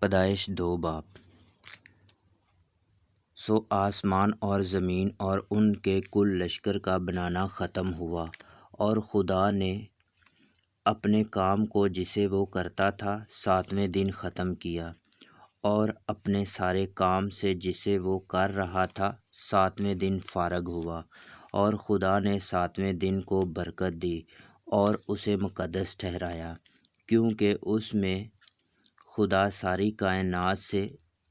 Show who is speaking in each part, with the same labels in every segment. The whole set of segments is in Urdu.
Speaker 1: پیدائش 2 باب۔ سو آسمان اور زمین اور ان کے کل لشکر کا بنانا ختم ہوا، اور خدا نے اپنے کام کو جسے وہ کرتا تھا 7ویں دن ختم کیا، اور اپنے سارے کام سے جسے وہ کر رہا تھا 7ویں دن فارغ ہوا۔ اور خدا نے 7ویں دن کو برکت دی اور اسے مقدس ٹھہرایا، کیونکہ اس میں خدا ساری کائنات سے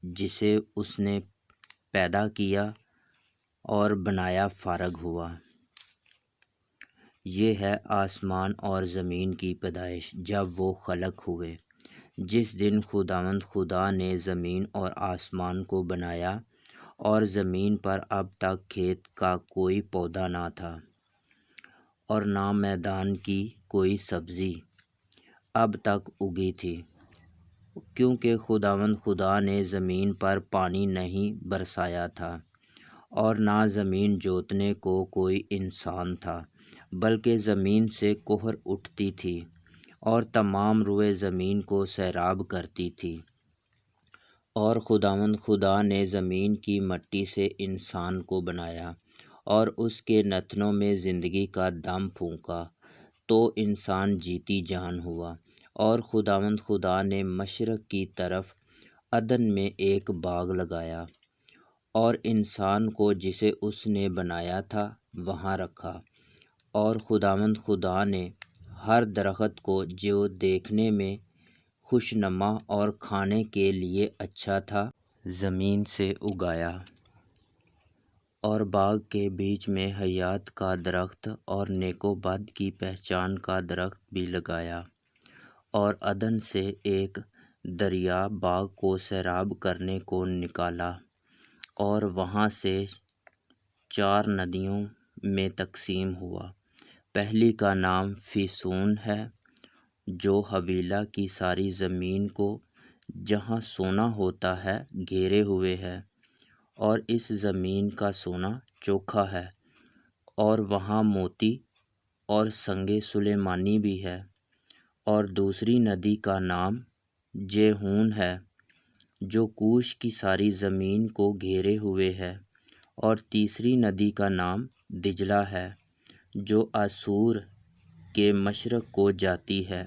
Speaker 1: جسے اس نے پیدا کیا اور بنایا فارغ ہوا۔ یہ ہے آسمان اور زمین کی پیدائش جب وہ خلق ہوئے۔ جس دن خداوند خدا نے زمین اور آسمان کو بنایا، اور زمین پر اب تک کھیت کا کوئی پودا نہ تھا، اور نہ میدان کی کوئی سبزی اب تک اگی تھی، کیونکہ خداوند خدا نے زمین پر پانی نہیں برسایا تھا، اور نہ زمین جوتنے کو کوئی انسان تھا، بلکہ زمین سے کہر اٹھتی تھی اور تمام روئے زمین کو سیراب کرتی تھی۔ اور خداوند خدا نے زمین کی مٹی سے انسان کو بنایا، اور اس کے نتنوں میں زندگی کا دم پھونکا، تو انسان جیتی جان ہوا۔ اور خداوند خدا نے مشرق کی طرف عدن میں ایک باغ لگایا، اور انسان کو جسے اس نے بنایا تھا وہاں رکھا۔ اور خداوند خدا نے ہر درخت کو جو دیکھنے میں خوشنما اور کھانے کے لیے اچھا تھا زمین سے اگایا، اور باغ کے بیچ میں حیات کا درخت اور نیک و بد کی پہچان کا درخت بھی لگایا۔ اور عدن سے ایک دریا باغ کو سیراب کرنے کو نکالا، اور وہاں سے 4 ندیوں میں تقسیم ہوا۔ پہلی کا نام فیسون ہے، جو حویلہ کی ساری زمین کو جہاں سونا ہوتا ہے گھیرے ہوئے ہے، اور اس زمین کا سونا چوکھا ہے، اور وہاں موتی اور سنگ سلیمانی بھی ہے۔ اور دوسری ندی کا نام جیہون ہے، جو کوش کی ساری زمین کو گھیرے ہوئے ہے۔ اور تیسری ندی کا نام دجلہ ہے، جو اسور کے مشرق کو جاتی ہے۔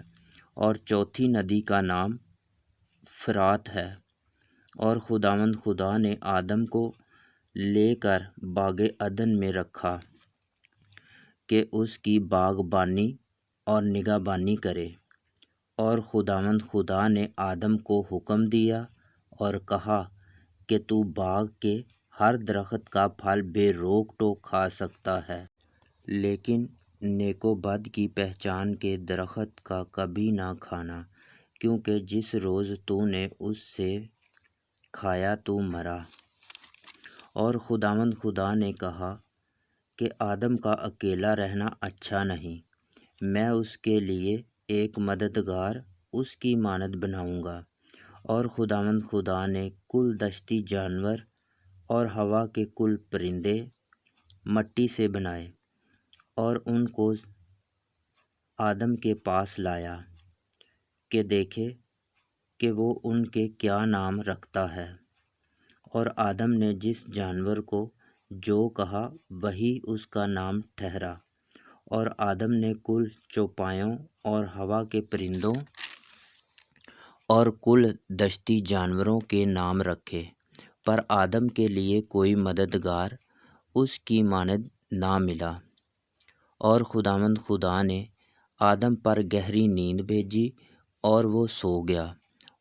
Speaker 1: اور چوتھی ندی کا نام فرات ہے۔ اور خداوند خدا نے آدم کو لے کر باغ عدن میں رکھا کہ اس کی باغبانی اور نگہبانی کرے۔ اور خداوند خدا نے آدم کو حکم دیا اور کہا کہ تو باغ کے ہر درخت کا پھل بے روک ٹوک کھا سکتا ہے، لیکن نیک و بد کی پہچان کے درخت کا کبھی نہ کھانا، کیونکہ جس روز تو نے اس سے کھایا تو مرا۔ اور خداوند خدا نے کہا کہ آدم کا اکیلا رہنا اچھا نہیں، میں اس کے لیے ایک مددگار اس کی مانند بناؤں گا۔ اور خداوند خدا نے کل دشتی جانور اور ہوا کے کل پرندے مٹی سے بنائے، اور ان کو آدم کے پاس لایا کہ دیکھے کہ وہ ان کے کیا نام رکھتا ہے۔ اور آدم نے جس جانور کو جو کہا وہی اس کا نام ٹھہرا۔ اور آدم نے کل چوپایوں اور ہوا کے پرندوں اور کل دشتی جانوروں کے نام رکھے، پر آدم کے لیے کوئی مددگار اس کی مانند نہ ملا۔ اور خداوند خدا نے آدم پر گہری نیند بھیجی، اور وہ سو گیا،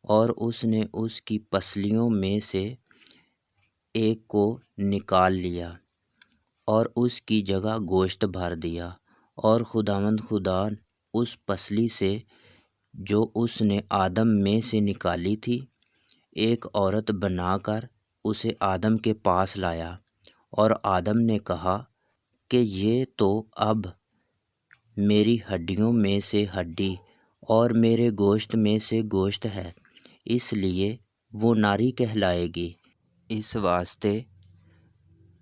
Speaker 1: اور اس نے اس کی پسلیوں میں سے ایک کو نکال لیا اور اس کی جگہ گوشت بھر دیا۔ اور خداوند خدا اس پسلی سے جو اس نے آدم میں سے نکالی تھی ایک عورت بنا کر اسے آدم کے پاس لایا۔ اور آدم نے کہا کہ یہ تو اب میری ہڈیوں میں سے ہڈی اور میرے گوشت میں سے گوشت ہے، اس لیے وہ ناری کہلائے گی۔ اس واسطے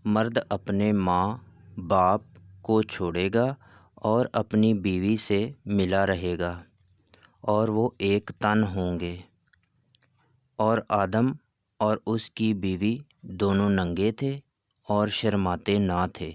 Speaker 1: مرد اپنے ماں باپ کو چھوڑے گا اور اپنی بیوی سے ملا رہے گا، اور وہ ایک تن ہوں گے۔ اور آدم اور اس کی بیوی دونوں ننگے تھے اور شرماتے نہ تھے۔